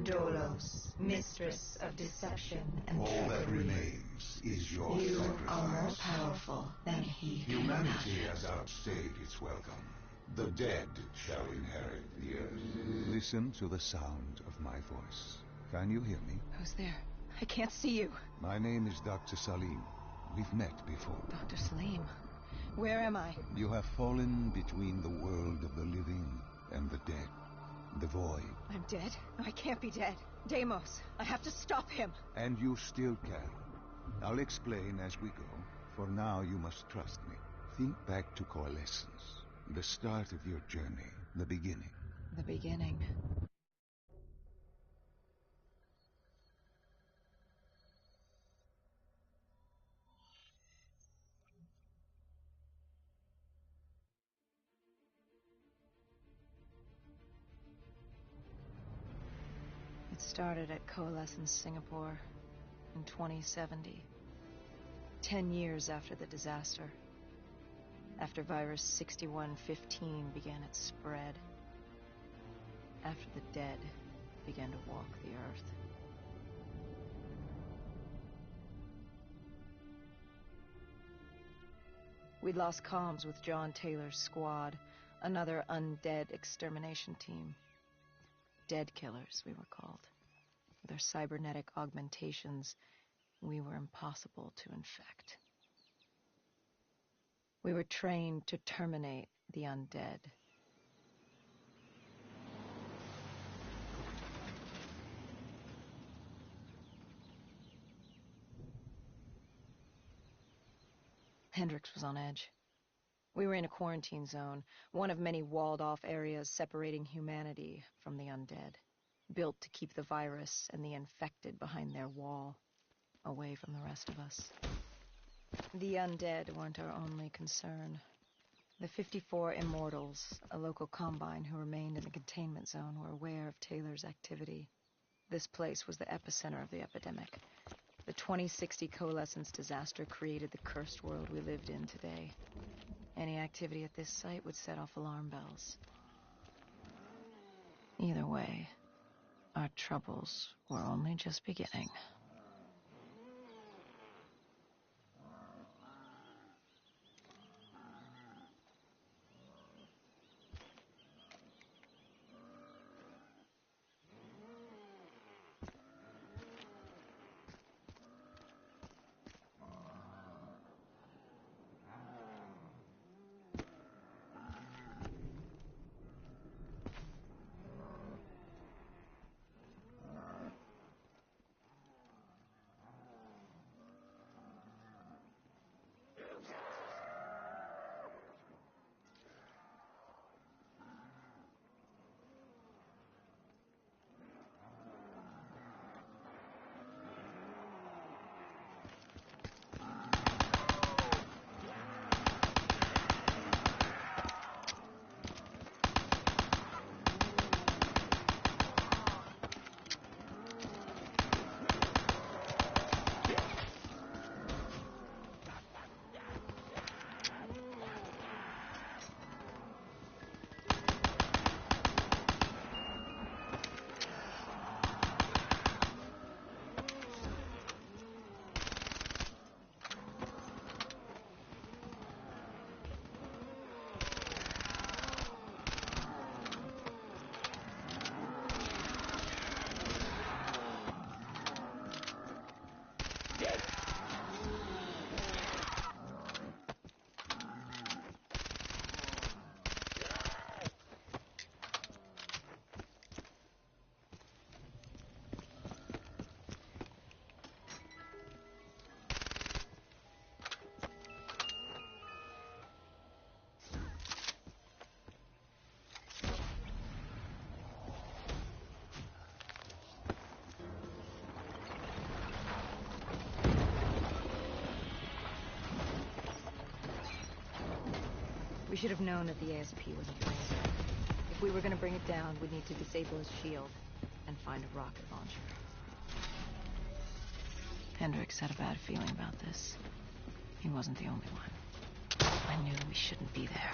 Dolos, mistress of deception and All trickery. that remains is your You sacrifice. are more powerful than he can Humanity imagine. has outstayed its welcome. The dead shall inherit the earth. Listen to the sound of my voice. Can you hear me? Who's there? I can't see you. My name is Dr. Salim. We've met before. Dr. Salim. Where am I? You have fallen between the world of the living and the dead. The void. I'm dead? No, I can't be dead. Deimos, I have to stop him. And you still can. I'll explain as we go. For now, you must trust me. Think back to Coalescence. The start of your journey. The beginning. The beginning. It started at Coalescence Singapore in 2070. 10 years after the disaster. After Virus 6115 began its spread. After the dead began to walk the earth. We'd lost comms with John Taylor's squad, another undead extermination team. Dead killers, we were called. With our cybernetic augmentations, we were impossible to infect. We were trained to terminate the undead. Hendricks was on edge. We were in a quarantine zone, one of many walled-off areas separating humanity from the undead, built to keep the virus and the infected behind their wall, away from the rest of us. The undead weren't our only concern. The 54 Immortals, a local combine who remained in the containment zone, were aware of Taylor's activity. This place was the epicenter of the epidemic. The 2060 Coalescence disaster created the cursed world we lived in today. Any activity at this site would set off alarm bells. Either way, our troubles were only just beginning. We should have known that the ASP wasn't doing it. If we were going to bring it down, we'd need to disable his shield and find a rocket launcher. Hendricks had a bad feeling about this. He wasn't the only one. I knew we shouldn't be there.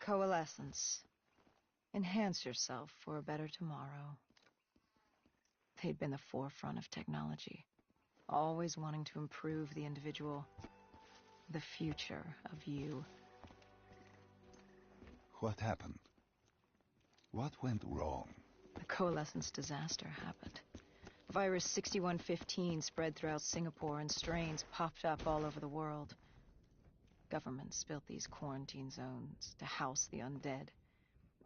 Coalescence. Enhance yourself for a better tomorrow. They'd been the forefront of technology, always wanting to improve the individual, the future of you. What happened? What went wrong? The Coalescence disaster happened. Virus 6115 spread throughout Singapore and strains popped up all over the world. Governments built these quarantine zones to house the undead,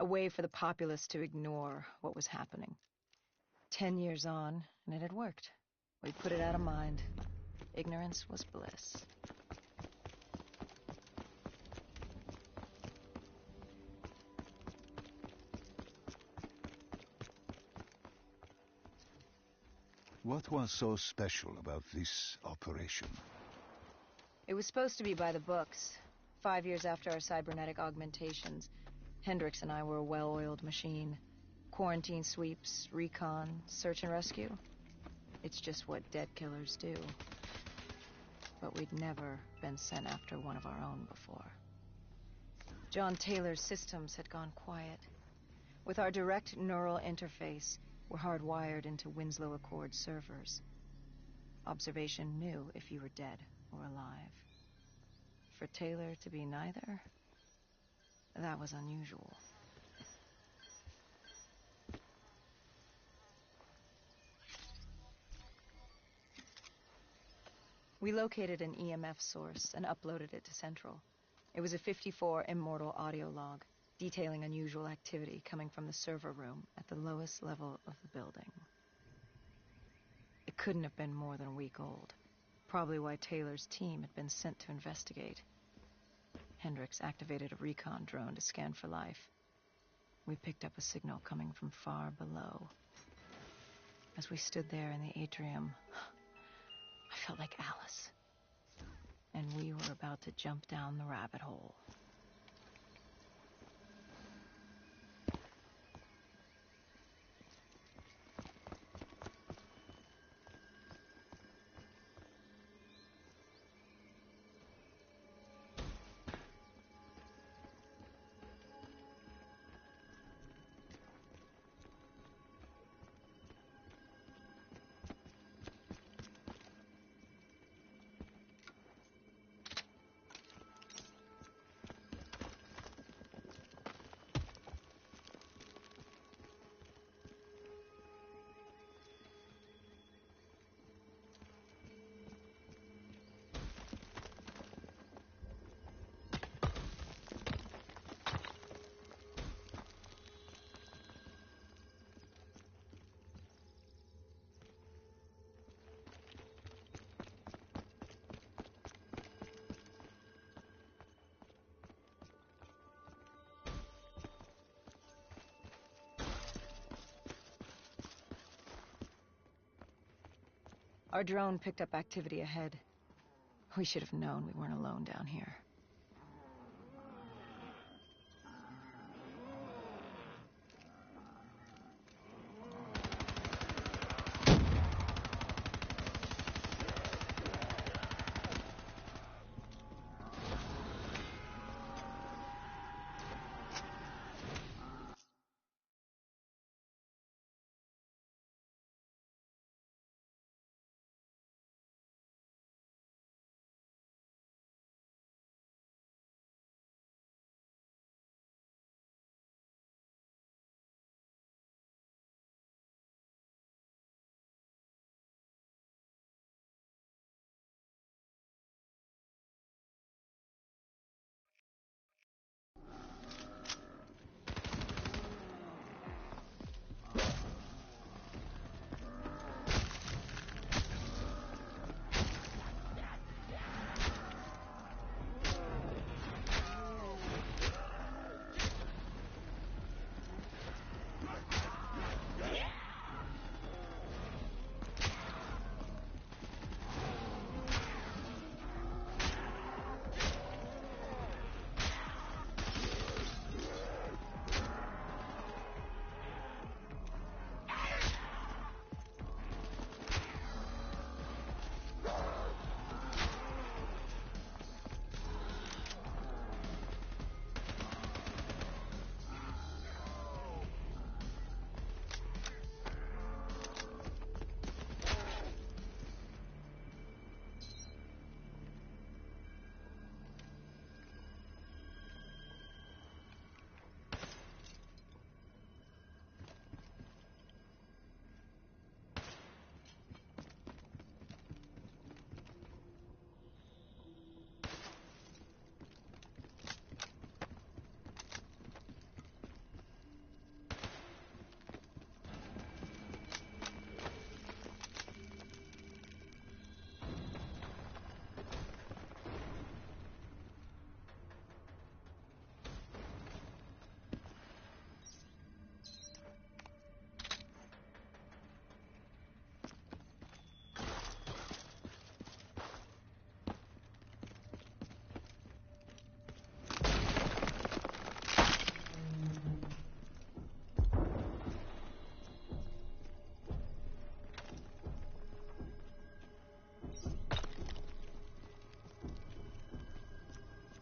a way for the populace to ignore what was happening. 10 years on, and it had worked. We put it out of mind. Ignorance was bliss. What was so special about this operation? It was supposed to be by the books. 5 years after our cybernetic augmentations, Hendricks and I were a well-oiled machine. Quarantine sweeps, recon, search and rescue. It's just what dead killers do. But we'd never been sent after one of our own before. John Taylor's systems had gone quiet. With our direct neural interface, we're hardwired into Winslow Accord servers. Observation knew if you were dead or alive. For Taylor to be neither, that was unusual. We located an EMF source and uploaded it to Central. It was a 54 immortal audio log, detailing unusual activity coming from the server room at the lowest level of the building. It couldn't have been more than a week old, probably why Taylor's team had been sent to investigate. Hendricks activated a recon drone to scan for life. We picked up a signal coming from far below. As we stood there in the atrium, I felt like Alice. And we were about to jump down the rabbit hole. Our drone picked up activity ahead. We should have known we weren't alone down here.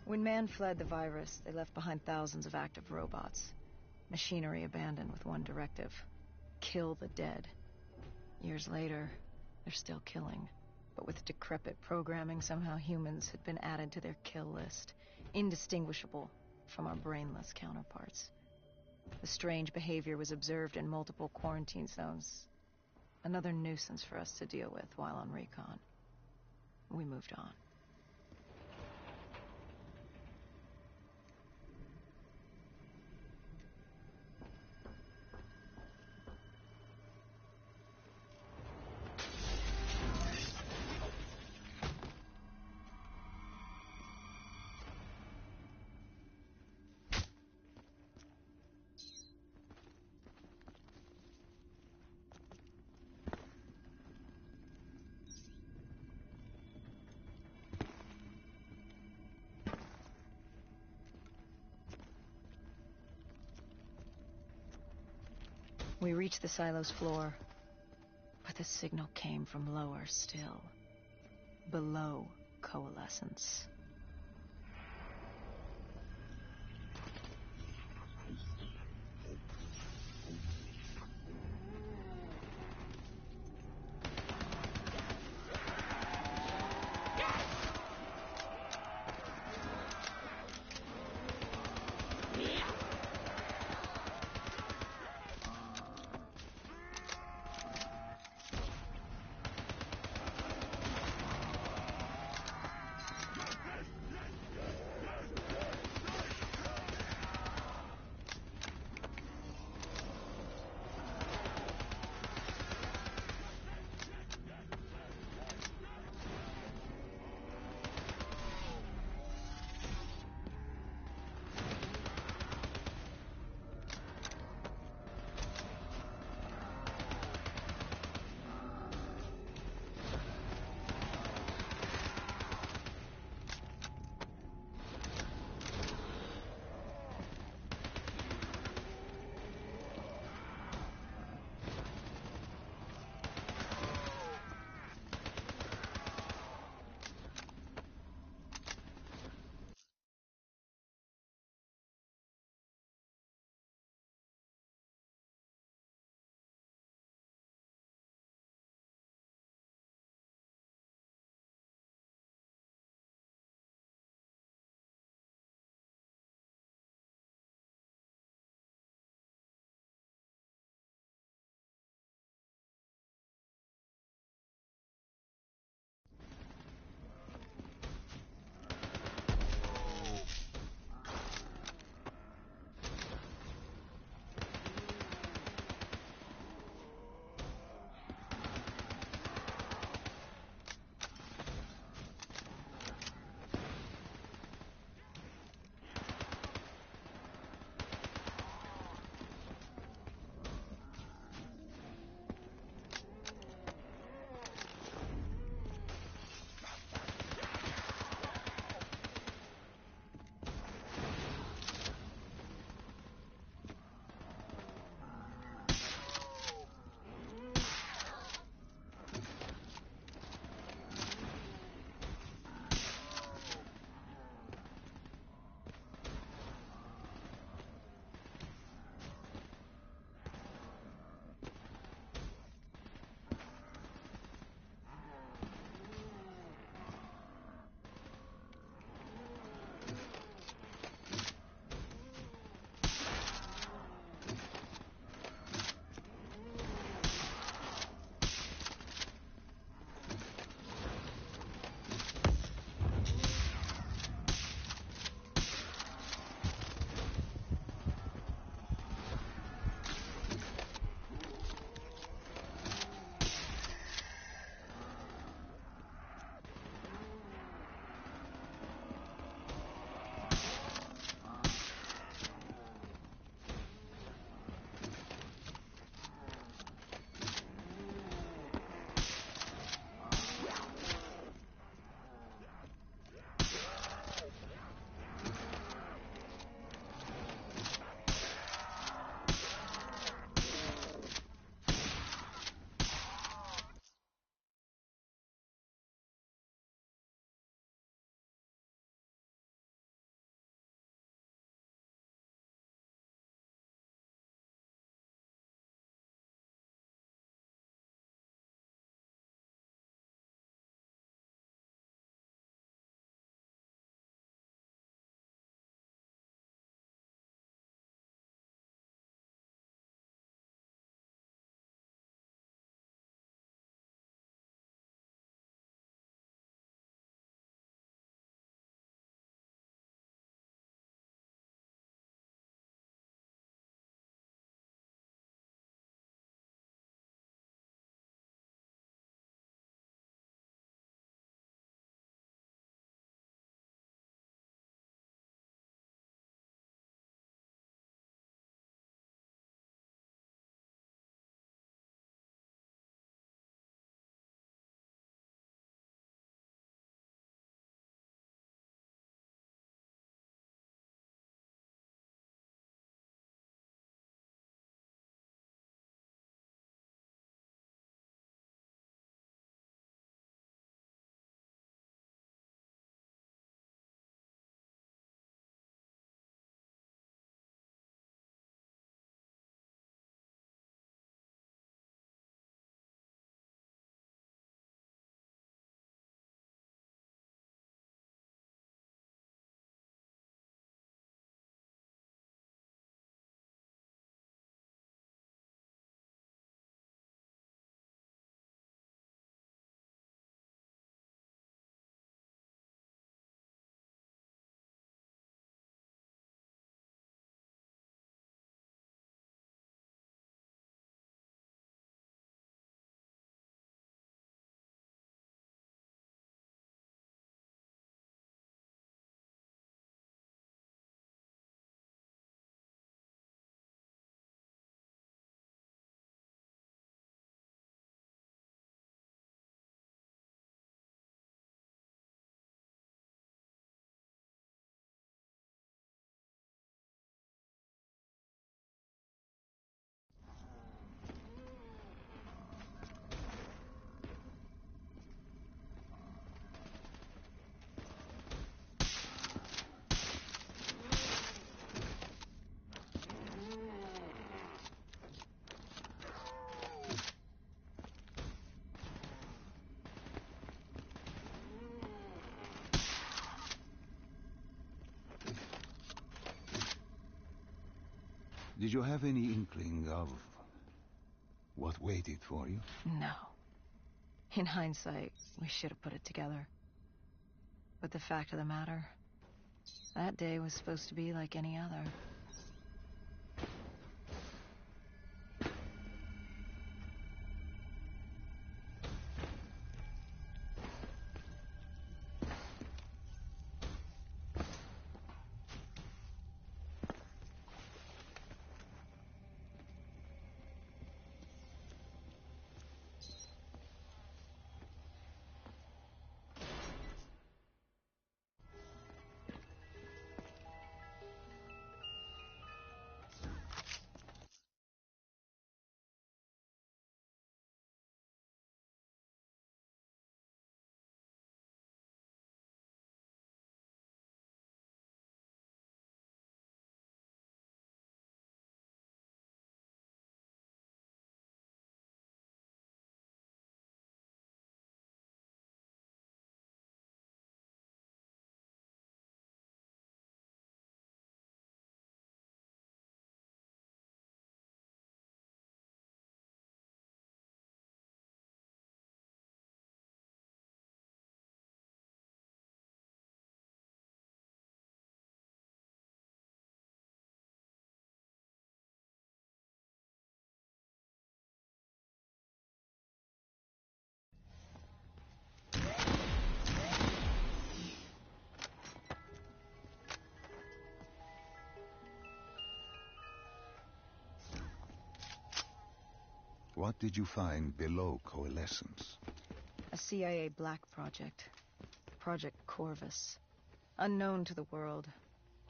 When man fled the virus, they left behind thousands of active robots. Machinery abandoned with one directive: kill the dead. Years later, they're still killing. But with decrepit programming, somehow humans had been added to their kill list, indistinguishable from our brainless counterparts. The strange behavior was observed in multiple quarantine zones. Another nuisance for us to deal with while on recon. We moved on. We reached the silo's floor, but the signal came from lower still, below Coalescence. Did you have any inkling of what waited for you? No. In hindsight, we should have put it together. But the fact of the matter, that day was supposed to be like any other. What did you find below Coalescence? A CIA black project. Project Corvus. Unknown to the world,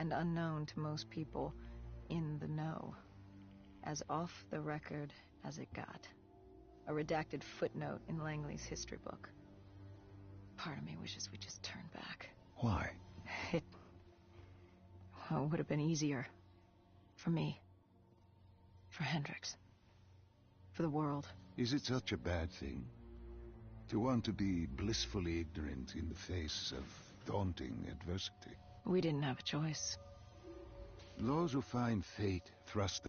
and unknown to most people in the know. As off the record as it got. A redacted footnote in Langley's history book. Part of me wishes we just turned back. Why? Well, it would have been easier. For me. For Hendricks. For the world. Is it such a bad thing? To want to be blissfully ignorant in the face of daunting adversity? We didn't have a choice. Those who find fate thrust